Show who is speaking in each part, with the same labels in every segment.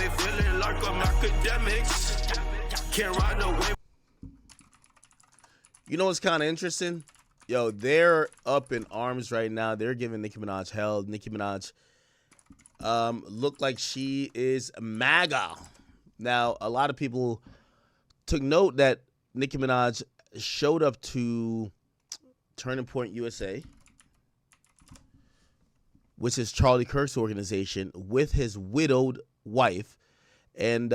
Speaker 1: feeling like I'm academics. Can't ride away.
Speaker 2: You know what's kind of interesting? Yo, they're up in arms right now. They're giving Nicki Minaj hell. Nicki Minaj looked like she is MAGA. Now, a lot of people took note that Nicki Minaj showed up to Turning Point USA, which is Charlie Kirk's organization, with his widowed wife. And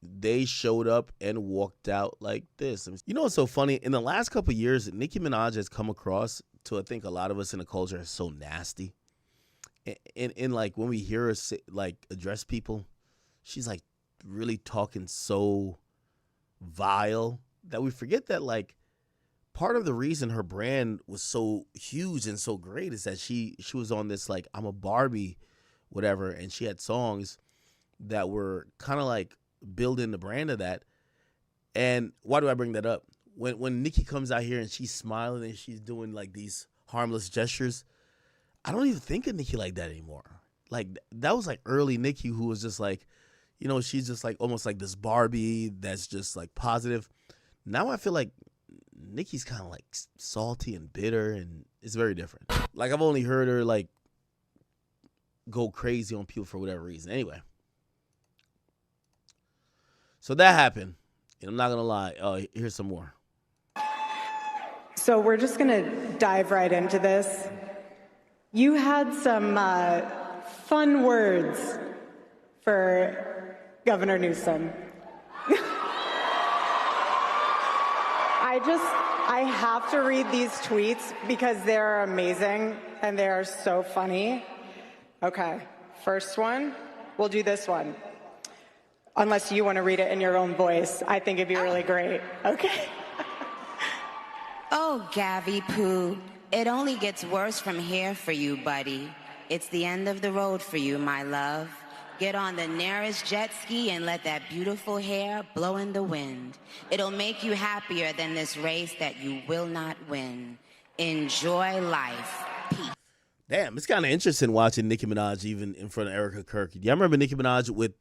Speaker 2: they showed up and walked out like this. You know what's so funny? In the last couple of years, Nicki Minaj has come across to, I think, a lot of us in the culture as so nasty. And like when we hear her say, like address people, she's like really talking so vile that we forget that like part of the reason her brand was so huge and so great is that she was on this like I'm a Barbie, whatever, and she had songs that were kind of like building the brand of that. And why do I bring that up? When Nicki comes out here and she's smiling and she's doing like these harmless gestures, I don't even think of Nicki like that anymore. Like that was like early Nicki, who was just like, you know, she's just like almost like this Barbie that's just like positive. Now I feel like Nicki's kind of like salty and bitter, and it's very different. Like I've only heard her like go crazy on people for whatever reason. Anyway. So that happened, and I'm not going to lie. Here's some more.
Speaker 3: So we're just going to dive right into this. You had some fun words for Governor Newsom. I have to read these tweets because they're amazing and they are so funny. Okay, first one. We'll do this one. Unless you want to read it in your own voice. I think it'd be really great. Okay.
Speaker 4: Oh, Gabby Poo, it only gets worse from here for you, buddy. It's the end of the road for you, my love. Get on the nearest jet ski and let that beautiful hair blow in the wind. It'll make you happier than this race that you will not win. Enjoy life. Peace.
Speaker 2: Damn, it's kind of interesting watching Nicki Minaj even in front of Erika Kirk. Yeah, I remember Nicki Minaj with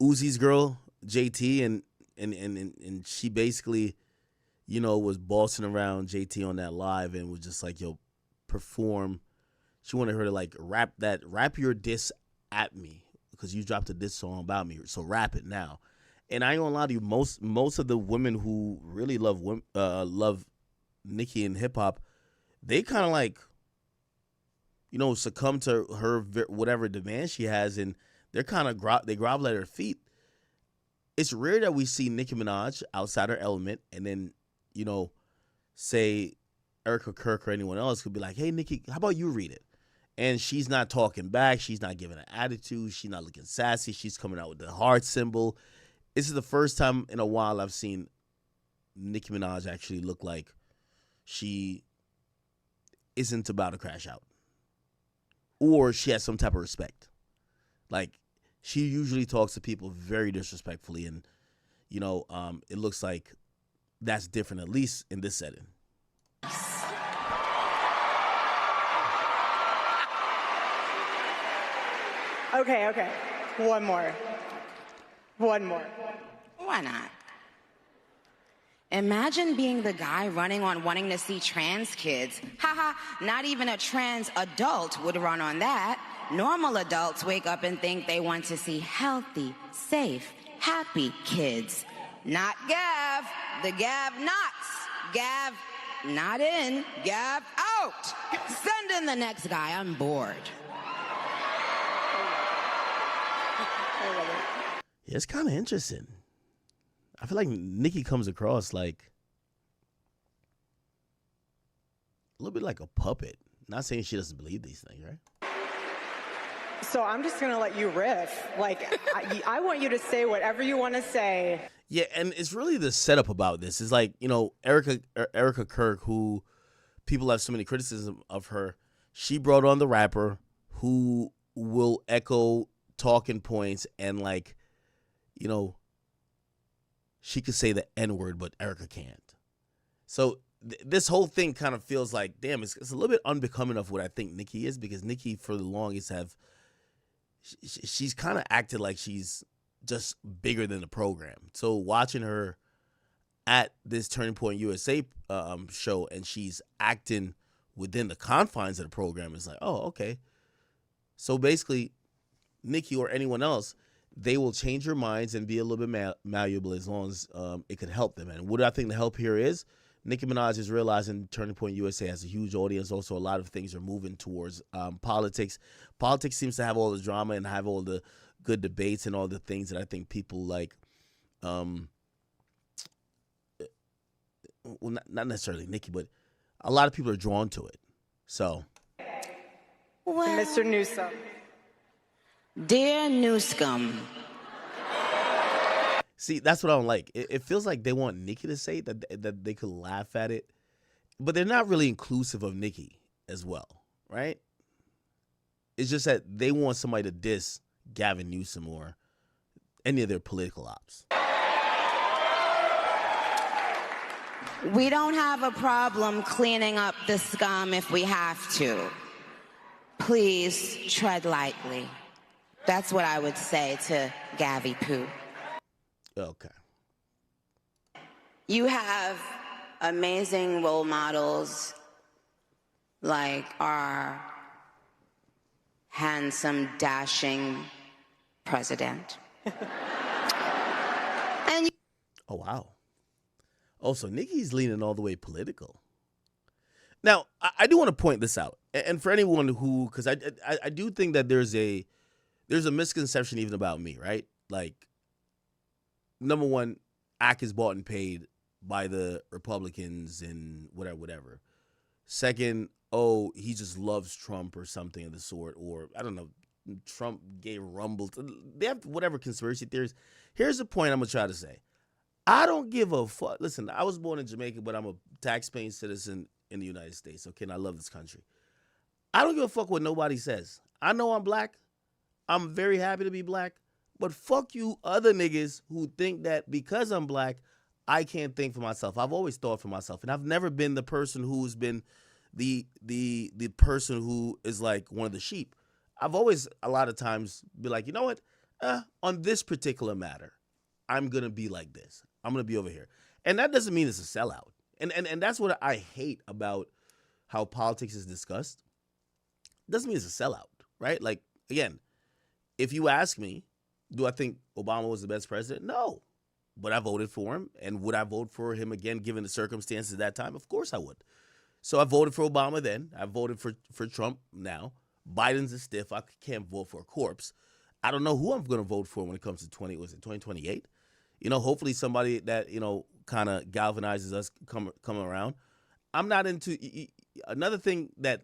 Speaker 2: Uzi's girl, JT, and she basically, you know, was bossing around JT on that live and was just like, yo, perform. She wanted her to like rap your diss at me because you dropped a diss song about me, so rap it now. And I ain't gonna lie to you, most of the women who really love Nicki and hip hop, they kind of like, you know, succumb to her whatever demand she has, and they're kind of they grovel at her feet. It's rare that we see Nicki Minaj outside her element, and then, you know, say Erika Kirk or anyone else could be like, hey, Nicki, how about you read it? And she's not talking back. She's not giving an attitude. She's not looking sassy. She's coming out with the heart symbol. This is the first time in a while I've seen Nicki Minaj actually look like she isn't about to crash out. Or she has some type of respect. Like, she usually talks to people very disrespectfully, and, you know, it looks like that's different, at least in this setting.
Speaker 3: Okay. One more.
Speaker 4: Why not? Imagine being the guy running on wanting to see trans kids. Haha, not even a trans adult would run on that. Normal adults wake up and think they want to see healthy, safe, happy kids. Not Gav, the Gav nuts. Gav not in, Gav out. Send in the next guy, I'm bored.
Speaker 2: Yeah, it's kind of interesting. I feel like Nicki comes across like a little bit like a puppet. Not saying she doesn't believe these things, right?
Speaker 3: So I'm just going to let you riff. Like, I want you to say whatever you want to say.
Speaker 2: Yeah, and it's really the setup about this. It's like, you know, Erika Kirk, who people have so many criticism of her, she brought on the rapper who will echo talking points and, like, you know, she could say the N-word, but Erika can't. So this whole thing kind of feels like, damn, it's a little bit unbecoming of what I think Nicki is, because Nicki for the longest she's kind of acted like she's just bigger than the program. So watching her at this Turning Point USA show, and she's acting within the confines of the program, is like, oh, okay. So basically, Nicki or anyone else, they will change your minds and be a little bit malleable as long as it could help them. And what I think the help here is, Nicki Minaj is realizing Turning Point USA has a huge audience. Also, a lot of things are moving towards politics. Politics seems to have all the drama and have all the good debates and all the things that I think people like. Well, not necessarily Nicki, but a lot of people are drawn to it. So,
Speaker 3: well, Mr. Newsom.
Speaker 4: Dear Newscum.
Speaker 2: See, that's what I don't like. It feels like they want Nicki to say that they could laugh at it, but they're not really inclusive of Nicki as well, right? It's just that they want somebody to diss Gavin Newsom or any of their political ops.
Speaker 4: We don't have a problem cleaning up the scum if we have to. Please tread lightly. That's what I would say to Gavi Poo.
Speaker 2: Okay.
Speaker 4: You have amazing role models like our handsome, dashing president. And
Speaker 2: oh, wow. Oh, so Nicki's leaning all the way political. Now, I do want to point this out. And for anyone who, because I do think that there's a misconception even about me, right? Like, number one, Ak is bought and paid by the Republicans and whatever. Second, oh, he just loves Trump or something of the sort. Or, I don't know, Trump gave rumble. They have whatever conspiracy theories. Here's the point I'm going to try to say. I don't give a fuck. Listen, I was born in Jamaica, but I'm a tax-paying citizen in the United States, okay? And I love this country. I don't give a fuck what nobody says. I know I'm black. I'm very happy to be black. But fuck you other niggas who think that because I'm black, I can't think for myself. I've always thought for myself. And I've never been the person who's been the person who is like one of the sheep. I've always, a lot of times, be like, you know what? On this particular matter, I'm going to be like this. I'm going to be over here. And that doesn't mean it's a sellout. And that's what I hate about how politics is discussed. It doesn't mean it's a sellout, right? Like, again, if you ask me, do I think Obama was the best president? No. But I voted for him. And would I vote for him again, given the circumstances at that time? Of course I would. So I voted for Obama then. I voted for Trump now. Biden's a stiff. I can't vote for a corpse. I don't know who I'm going to vote for when it comes to 2028? You know, hopefully somebody that, you know, kind of galvanizes us come around. I'm not into another thing that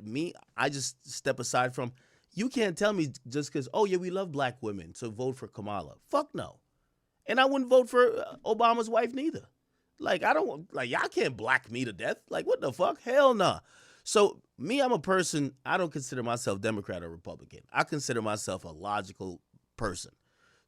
Speaker 2: I just step aside from. You can't tell me just because, oh, yeah, we love black women, so vote for Kamala. Fuck no. And I wouldn't vote for Obama's wife neither. Like, y'all can't black me to death. Like, what the fuck? Hell nah. So, I'm a person, I don't consider myself Democrat or Republican. I consider myself a logical person.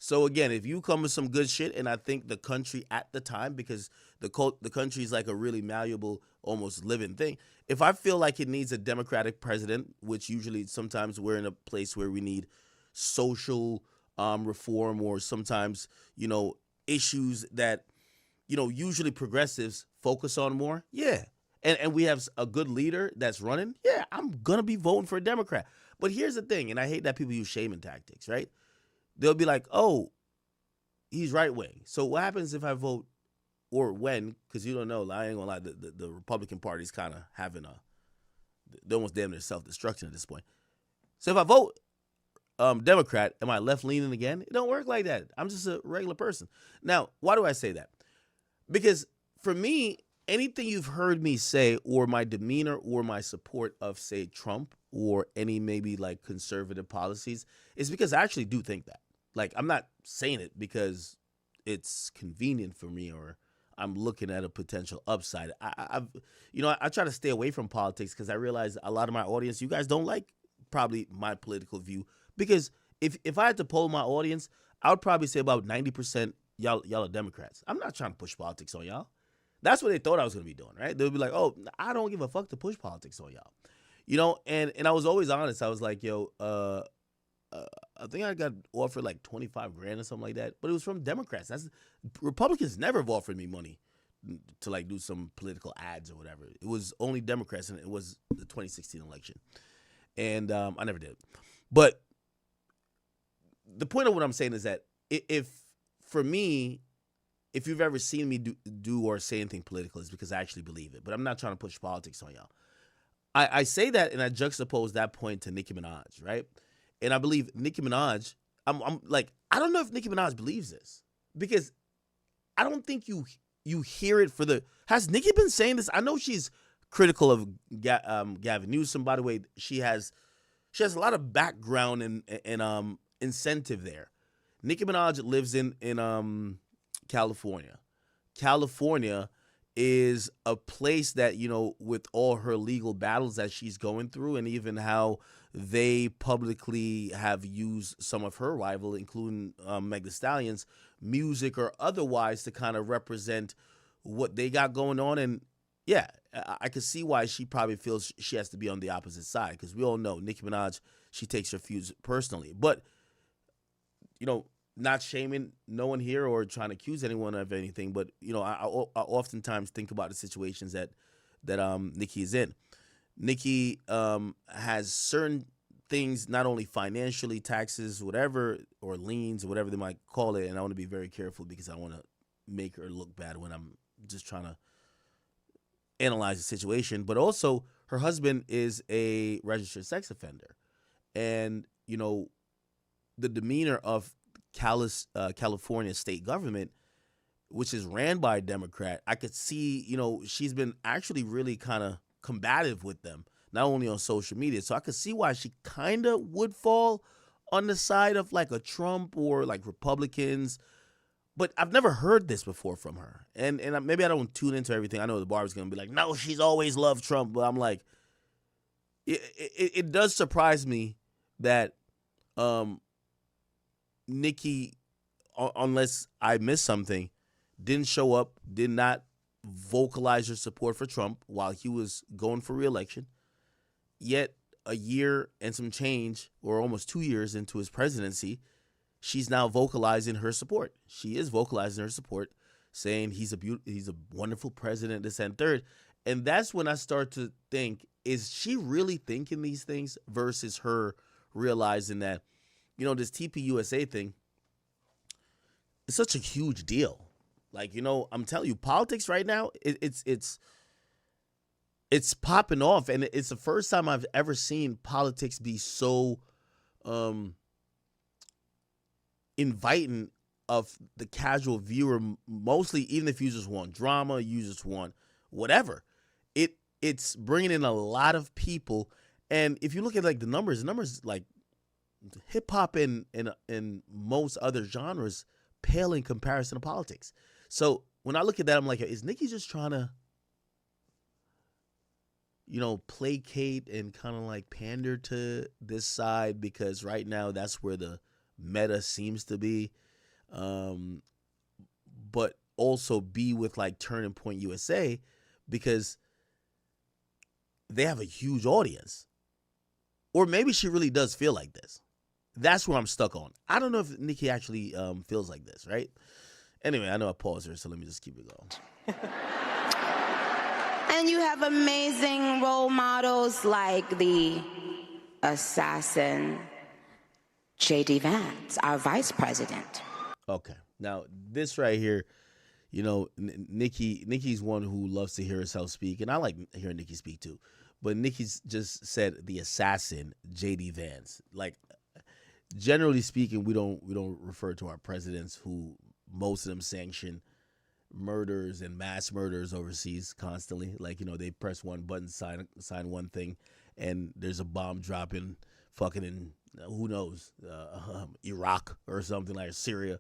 Speaker 2: So, again, if you come with some good shit, and I think the country at the time, because the country is like a really malleable, almost living thing. If I feel like it needs a Democratic president, which usually sometimes we're in a place where we need social reform or sometimes, you know, issues that, you know, usually progressives focus on more, yeah. And we have a good leader that's running, yeah, I'm going to be voting for a Democrat. But here's the thing, and I hate that people use shaming tactics, right? They'll be like, oh, he's right wing. So what happens if I vote, or when, because you don't know, I ain't going to lie, the Republican Party's kind of having they're almost damn near self-destruction at this point. So if I vote Democrat, am I left-leaning again? It don't work like that. I'm just a regular person. Now, why do I say that? Because for me, anything you've heard me say or my demeanor or my support of, say, Trump or any maybe like conservative policies is because I actually do think that. Like, I'm not saying it because it's convenient for me or I'm looking at a potential upside. I try to stay away from politics because I realize a lot of my audience, you guys don't like probably my political view. Because if I had to poll my audience, I would probably say about 90% y'all are Democrats. I'm not trying to push politics on y'all. That's what they thought I was going to be doing, right? They would be like, oh, I don't give a fuck to push politics on y'all. You know, and I was always honest. I was like, yo, I think I got offered like 25 grand or something like that, but it was from Democrats. Republicans never have offered me money to like do some political ads or whatever. It was only Democrats, and it was the 2016 election, and I never did. But the point of what I'm saying is that if for me, if you've ever seen me do or say anything political, it's because I actually believe it. But I'm not trying to push politics on y'all. I say that and I juxtapose that point to Nicki Minaj, right? And I believe Nicki Minaj, I'm like, I don't know if Nicki Minaj believes this, because I don't think you hear it for the. Has Nicki been saying this? I know she's critical of Gavin Newsom. By the way, she has a lot of background and incentive there. Nicki Minaj lives in California. California is a place that, you know, with all her legal battles that she's going through, and even how they publicly have used some of her rival, including Meg Thee Stallion's music or otherwise, to kind of represent what they got going on. And yeah, I can see why she probably feels she has to be on the opposite side, because we all know Nicki Minaj, she takes her feuds personally. But, you know, not shaming no one here or trying to accuse anyone of anything, but, you know, I oftentimes think about the situations that Nicki is in. Nicki has certain things, not only financially, taxes, whatever, or liens, or whatever they might call it, and I want to be very careful because I want to make her look bad when I'm just trying to analyze the situation. But also, her husband is a registered sex offender, and, you know, the demeanor of California state government, which is ran by a Democrat, I could see, you know, she's been actually really kind of combative with them, not only on social media. So I could see why she kind of would fall on the side of like a Trump or like Republicans. But I've never heard this before from her. And maybe I don't tune into everything. I know the bar's going to be like, no, she's always loved Trump. But I'm like, it does surprise me that Nicki, unless I missed something, didn't show up, did not vocalize her support for Trump while he was going for re-election. Yet a year and some change, or almost 2 years into his presidency, she's now vocalizing her support. She is vocalizing her support, saying he's a wonderful president, this and third. And that's when I start to think, is she really thinking these things versus her realizing that, you know, this TPUSA thing is such a huge deal. Like, you know, I'm telling you, politics right now, it's popping off, and it's the first time I've ever seen politics be so inviting of the casual viewer. Mostly, even if you just want drama, you just want whatever, it's bringing in a lot of people. And if you look at like the numbers like hip hop and most other genres pale in comparison to politics. So when I look at that, I'm like, is Nicki just trying to, you know, placate and kind of like pander to this side, because right now that's where the meta seems to be, but also be with like Turning Point USA, because they have a huge audience. Or maybe she really does feel like this. That's where I'm stuck on. I don't know if Nicki actually feels like this, right? Anyway, I know I paused here, so let me just keep it going.
Speaker 4: And you have amazing role models like the assassin JD Vance, our vice president.
Speaker 2: Okay. Now, this right here, you know, Nicki's one who loves to hear herself speak, and I like hearing Nicki speak too. But Nicki's just said the assassin JD Vance. Like, generally speaking, we don't refer to our presidents, who most of them sanction murders and mass murders overseas constantly. Like, you know, they press one button, sign one thing, and there's a bomb dropping fucking in, who knows, Iraq or something, like Syria,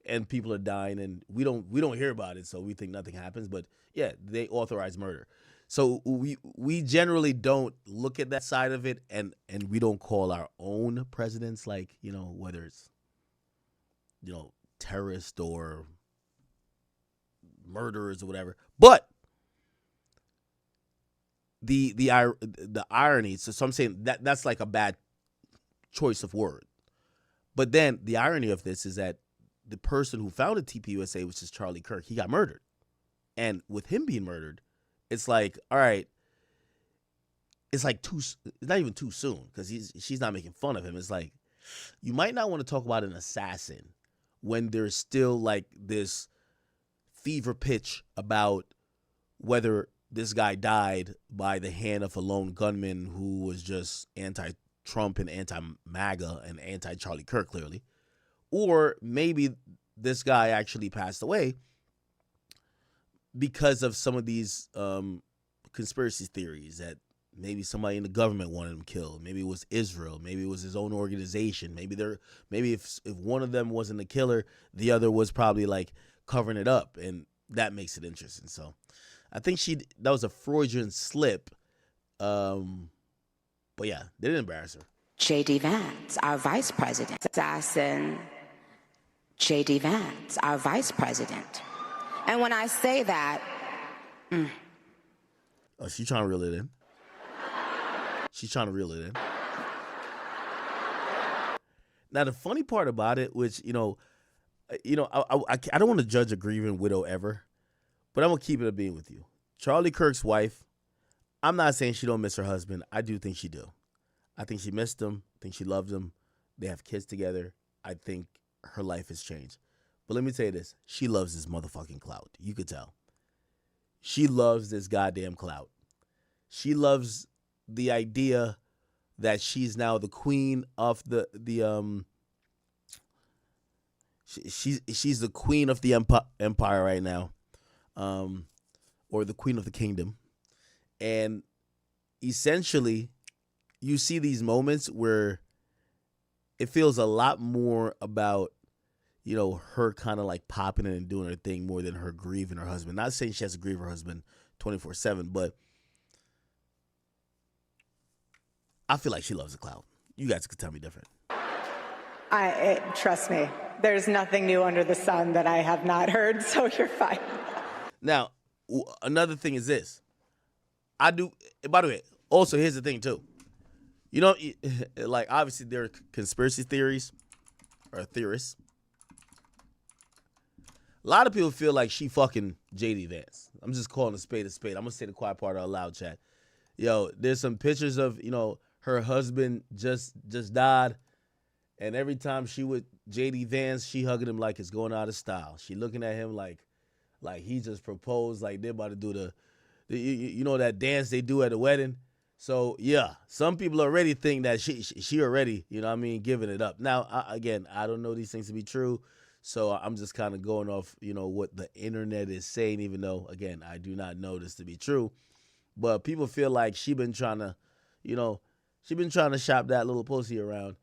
Speaker 2: and people are dying, and we don't hear about it, so we think nothing happens. But yeah, they authorize murder. So we generally don't look at that side of it, and we don't call our own presidents, like, you know, whether it's, you know, terrorist or murderers or whatever. But the irony, so I'm saying that's like a bad choice of word. But then the irony of this is that the person who founded TPUSA, which is Charlie Kirk, he got murdered. And with him being murdered, it's like, all right, it's like it's not even too soon because she's not making fun of him. It's like, you might not want to talk about an assassin when there's still like this fever pitch about whether this guy died by the hand of a lone gunman who was just anti-Trump and anti-MAGA and anti-Charlie Kirk, clearly. Or maybe this guy actually passed away because of some of these conspiracy theories that maybe somebody in the government wanted him killed. Maybe it was Israel. Maybe it was his own organization. Maybe if one of them wasn't the killer, the other was probably like covering it up, and that makes it interesting. So I think that was a Freudian slip. But yeah, they didn't embarrass her.
Speaker 4: JD Vance, our vice president. Assassin JD Vance, our vice president. And when I say that...
Speaker 2: Oh, she's trying to reel it in. She's trying to reel it in. Now, the funny part about it, which, I don't want to judge a grieving widow ever, but I'm going to keep it a being with you. Charlie Kirk's wife, I'm not saying she don't miss her husband. I do think she do. I think she missed him. I think she loved him. They have kids together. I think her life has changed. But let me tell you this. She loves this motherfucking clout. You could tell. She loves this goddamn clout. She loves the idea that she's now the queen of she's the queen of the empire right now, or the queen of the kingdom. And essentially, you see these moments where it feels a lot more about, her kind of like popping in and doing her thing more than her grieving her husband. Not saying she has to grieve her husband 24/7, but I feel like she loves the clout. You guys could tell me different.
Speaker 3: Trust me, there's nothing new under the sun that I have not heard, so you're fine.
Speaker 2: Now, another thing is this. By the way, also here's the thing too. Like obviously there are conspiracy theories or theorists. A lot of people feel like she fucking JD Vance. I'm just calling a spade a spade. I'm going to say the quiet part out loud, chat. Yo, there's some pictures of, her husband just died. And every time she with JD Vance, she hugging him like it's going out of style. She looking at him like he just proposed, like they're about to do that dance they do at a wedding. So, yeah, some people already think that she already, giving it up. Now, I don't know these things to be true. So I'm just kind of going off, what the internet is saying, even though, again, I do not know this to be true. But people feel like she been trying to shop that little pussy around,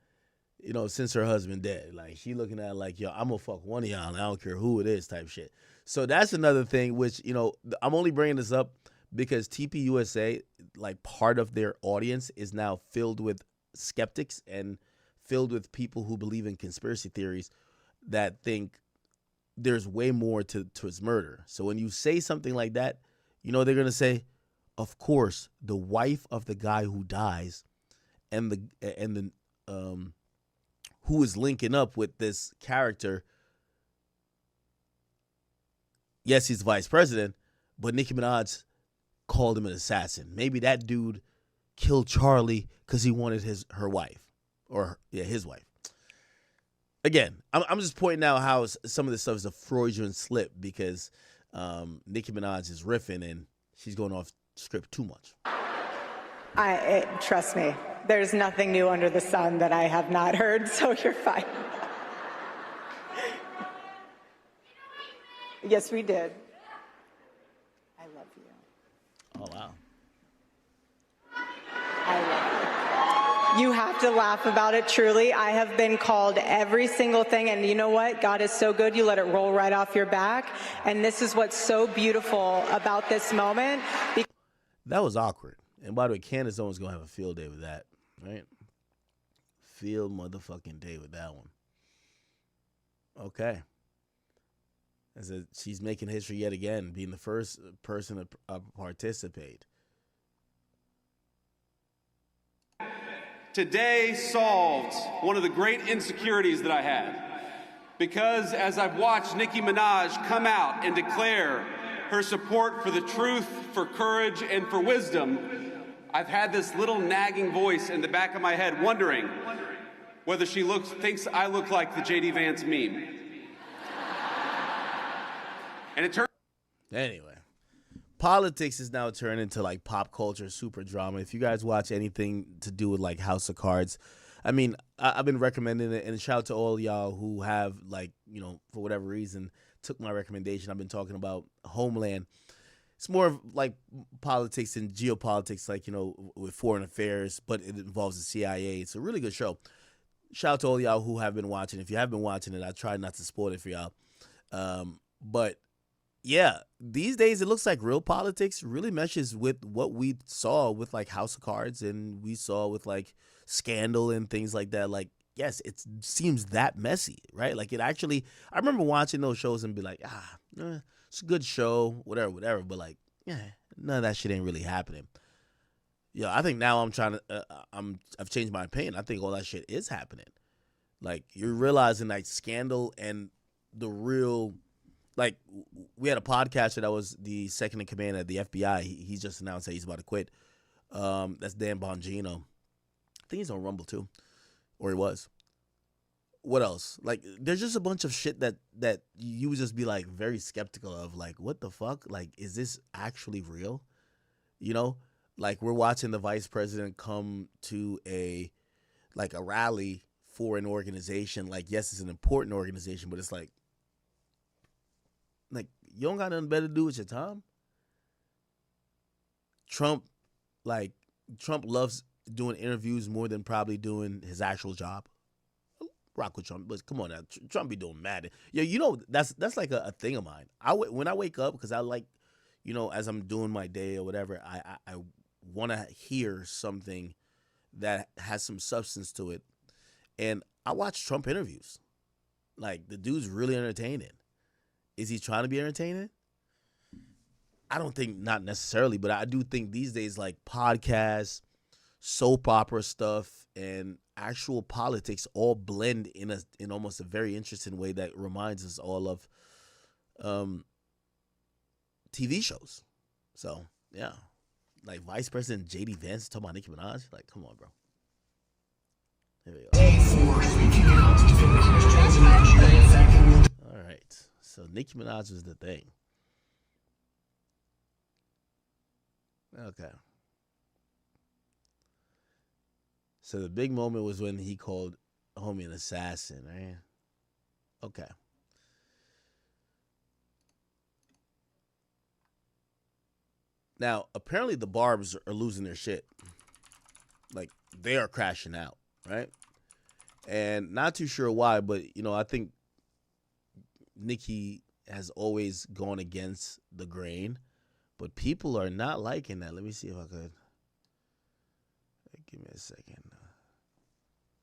Speaker 2: since her husband dead. Like, she looking at it like, yo, I'm going to fuck one of y'all, and I don't care who it is type shit. So that's another thing, which, I'm only bringing this up because TPUSA, like, part of their audience is now filled with skeptics and filled with people who believe in conspiracy theories that think there's way more to his murder. So when you say something like that, they're going to say, of course, the wife of the guy who dies and the who is linking up with this character, yes, he's the vice president, but Nicki Minaj called him an assassin. Maybe that dude killed Charlie because he wanted his wife. Again, I'm just pointing out how some of this stuff is a Freudian slip because Nicki Minaj is riffing and she's going off script too much.
Speaker 3: Trust me, there's nothing new under the sun that I have not heard, so you're fine. Yes, we did. I love you.
Speaker 2: Oh, wow.
Speaker 3: I love you. You have to laugh about it, truly. I have been called every single thing, and you know what? God is so good, you let it roll right off your back. And this is what's so beautiful about this moment.
Speaker 2: That was awkward. And by the way, Candace Owens going to have a field day with that, right? Field motherfucking day with that one. Okay. As she's making history yet again, being the first person to participate.
Speaker 5: Today solved one of the great insecurities that I had. Because as I've watched Nicki Minaj come out and declare her support for the truth, for courage, and for wisdom, I've had this little nagging voice in the back of my head wondering whether she thinks I look like the JD Vance meme. And it turns
Speaker 2: Anyway, politics is now turned into like pop culture super drama. If you guys watch anything to do with like House of Cards, I mean, I've been recommending it, and shout out to all y'all who have, like, you know, for whatever reason, took my recommendation. I've been talking about Homeland. It's more of like politics and geopolitics, like, you know, with foreign affairs, but it involves the CIA. It's a really good show. Shout out to all y'all who have been watching. If you have been watching it, I try not to spoil it for y'all. But yeah, these days it looks like real politics really meshes with what we saw with like House of Cards, and we saw with like Scandal and things like that. Like, yes, it seems that messy, right? Like, it actually, I remember watching those shows and be like, it's a good show, whatever. But like, yeah, none of that shit ain't really happening. Yeah, I think now I've changed my opinion. I think all that shit is happening. Like, you're realizing like Scandal and the real, like, we had a podcaster that was the second in command at the FBI. He just announced that he's about to quit. That's Dan Bongino. I think he's on Rumble too, or he was. What else? Like, there's just a bunch of shit that you would just be like very skeptical of. Like, what the fuck? Like, is this actually real? You know, like, we're watching the vice president come to a rally for an organization. Like, yes, it's an important organization, but it's like you don't got nothing better to do with your time. Trump loves doing interviews more than probably doing his actual job. Rock with Trump, but come on now, Trump be doing mad. Yeah, you know, that's like a thing of mine. When I wake up, because I like, you know, as I'm doing my day or whatever, I want to hear something that has some substance to it, and I watch Trump interviews. Like, the dude's really entertaining. Is he trying to be entertaining? I don't think, not necessarily, but I do think these days, like, podcasts, soap opera stuff, and actual politics all blend in almost a very interesting way that reminds us all of TV shows. So, yeah. Like, Vice President JD Vance talking about Nicki Minaj. Like, come on, bro. Here we go. All right. So, Nicki Minaj was the thing. Okay. So the big moment was when he called homie an assassin, right? Okay. Now, apparently the Barbs are losing their shit. Like, they are crashing out, right? And not too sure why, but, you know, I think Nicki has always gone against the grain, but people are not liking that. Let me see if I could. Give me a second.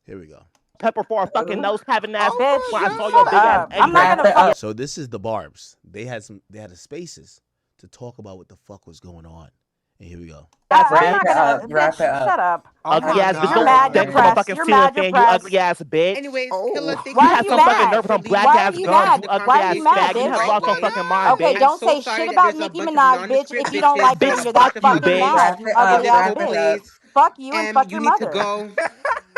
Speaker 2: Here we go.
Speaker 6: Pepper for a fucking nose having ass
Speaker 7: bitch.
Speaker 6: when I saw your big ass.
Speaker 7: I'm not gonna fuck.
Speaker 2: So this is the Barbs. They had a spaces to talk about what the fuck was going on. And here we go.
Speaker 7: I'm not gonna.
Speaker 8: Wrap
Speaker 7: Bitch,
Speaker 8: it up.
Speaker 7: shut up.
Speaker 6: Ugly ass bitch.
Speaker 7: You're mad,
Speaker 6: Don't
Speaker 7: you're
Speaker 6: from a
Speaker 7: pressed.
Speaker 6: fucking
Speaker 7: You're
Speaker 6: ceiling
Speaker 7: mad, you're
Speaker 6: fan, you
Speaker 7: pressed.
Speaker 6: ugly ass bitch.
Speaker 9: Anyways, Killer, thank
Speaker 7: Why
Speaker 6: You
Speaker 7: are
Speaker 6: have
Speaker 7: you
Speaker 6: some
Speaker 7: mad?
Speaker 6: fucking nerve with them black
Speaker 7: Why
Speaker 6: ass
Speaker 7: are you
Speaker 6: guns,
Speaker 7: mad?
Speaker 6: you ugly
Speaker 7: Why are
Speaker 6: ass
Speaker 7: you mad,
Speaker 6: fag. You
Speaker 7: bitch?
Speaker 6: have lost your fucking mind,
Speaker 7: Okay,
Speaker 6: bitch.
Speaker 7: don't say shit about Nicki Minaj, bitch, if you don't like her.
Speaker 6: Bitch,
Speaker 7: You're
Speaker 6: fuck
Speaker 7: that
Speaker 6: you,
Speaker 7: fucking
Speaker 6: bitch.
Speaker 7: mad. You ugly ass bitch. Fuck you and fuck your
Speaker 9: you need to
Speaker 7: mother.
Speaker 9: go.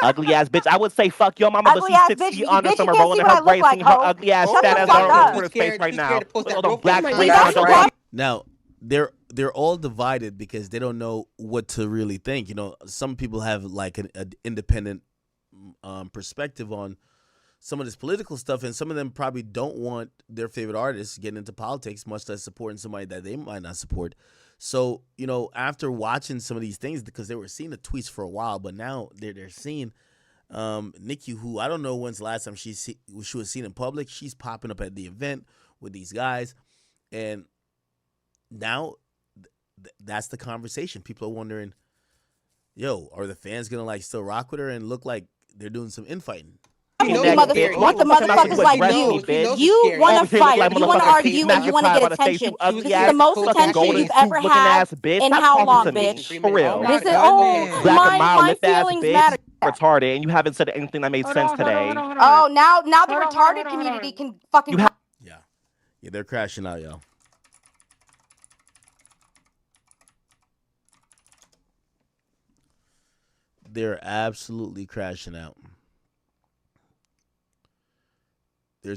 Speaker 6: Ugly ass bitch. I would say fuck your mama, but
Speaker 7: Ugly
Speaker 6: she's
Speaker 7: ass
Speaker 6: 6
Speaker 7: bitch.
Speaker 6: feet under
Speaker 7: Bitch, you
Speaker 6: somewhere
Speaker 7: can't
Speaker 6: rolling
Speaker 7: see
Speaker 6: her
Speaker 7: what I look
Speaker 6: braids,
Speaker 7: like,
Speaker 6: seeing her
Speaker 7: ho.
Speaker 6: ugly ass
Speaker 7: Shut
Speaker 6: fat
Speaker 7: the
Speaker 6: ass
Speaker 7: fuck
Speaker 6: arms
Speaker 7: up.
Speaker 6: over his face right now.
Speaker 9: to post
Speaker 6: With
Speaker 9: that
Speaker 6: all them
Speaker 9: broke
Speaker 6: black
Speaker 9: ass
Speaker 6: braids
Speaker 9: mic.
Speaker 6: on the
Speaker 7: That's
Speaker 2: Now, they're all divided because they don't know what to really think. You know, some people have like an independent perspective on some of this political stuff, and some of them probably don't want their favorite artists getting into politics, much less supporting somebody that they might not support. So, you know, after watching some of these things, because they were seeing the tweets for a while, but now they're seeing Nicki, who I don't know when's the last time she was seen in public. She's popping up at the event with these guys, and now that's the conversation. People are wondering, yo, are the fans gonna like still rock with her and look like they're doing some infighting?
Speaker 6: fucking
Speaker 7: You
Speaker 6: neck, bitch. Why the fuck am I
Speaker 7: motherfuckers
Speaker 6: to
Speaker 7: like
Speaker 6: address
Speaker 7: you.
Speaker 6: me, bitch?
Speaker 7: You want
Speaker 6: Over
Speaker 7: to
Speaker 6: here looking
Speaker 7: fight.
Speaker 6: like
Speaker 7: You want to
Speaker 6: motherfucking
Speaker 7: argue, and you want to get attention.
Speaker 6: ugly
Speaker 7: This is the
Speaker 6: ass
Speaker 7: most
Speaker 6: fucking
Speaker 7: attention
Speaker 6: golden
Speaker 7: you've ever
Speaker 6: looking
Speaker 7: had
Speaker 6: ass bitch.
Speaker 7: in
Speaker 6: Stop
Speaker 7: how
Speaker 6: talking
Speaker 7: long,
Speaker 6: to me.
Speaker 7: bitch?
Speaker 6: For real.
Speaker 7: This is
Speaker 6: Black and mild,
Speaker 7: my
Speaker 6: lip ass
Speaker 7: feelings
Speaker 6: bitch.
Speaker 7: matter.
Speaker 6: Retarded, and you haven't said anything that made sense today.
Speaker 7: Oh, now the retarded community can fucking.
Speaker 2: Yeah, they're crashing out, yo. They're absolutely crashing out.